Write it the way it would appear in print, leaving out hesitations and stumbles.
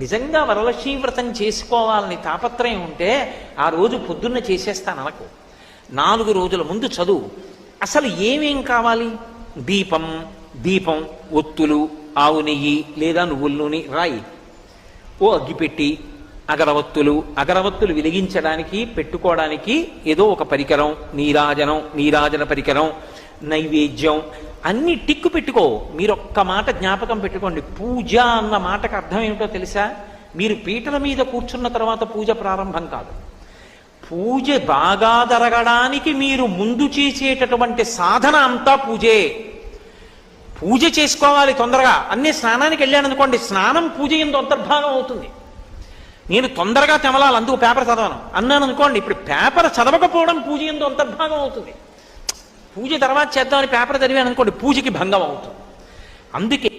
నిజంగా వరలక్ష్మీ వ్రతం చేసుకోవాలని తాపత్రయం ఉంటే ఆ రోజు పొద్దున్న చేసేస్తాను అనకు. 4 రోజుల ముందు చదువు. అసలు ఏమేం కావాలి? దీపం, ఒత్తులు, ఆవు నెయ్యి లేదా నువ్వుల నూనె రాయి. ఓ అగ్గిపెట్టి, అగరవత్తులు వెలిగించడానికి పెట్టుకోవడానికి ఏదో ఒక పరికరం, నీరాజన పరికరం, నైవేద్యం అన్ని టిక్కు పెట్టుకో. మీరు ఒక్క మాట జ్ఞాపకం పెట్టుకోండి, పూజ అన్న మాటకు అర్థం ఏమిటో తెలుసా? మీరు పీటల మీద కూర్చున్న తర్వాత పూజ ప్రారంభం కాదు. పూజ బాగా జరగడానికి మీరు ముందు చేసేటటువంటి సాధన అంతా పూజే. పూజ చేసుకోవాలి తొందరగా. అన్నీ స్నానానికి వెళ్ళాను అనుకోండి, స్నానం పూజ ఎందు అంతర్భాగం అవుతుంది. నేను తొందరగా తెమలాలి, అందుకు పేపర్ చదవను అన్నాను అనుకోండి, ఇప్పుడు పేపర్ చదవకపోవడం పూజ ఎందు అంతర్భాగం అవుతుంది. పూజ తర్వాత చేద్దామని పేపర్ చదివాను అనుకోండి, పూజకి భంగం అవుతుంది. అందుకే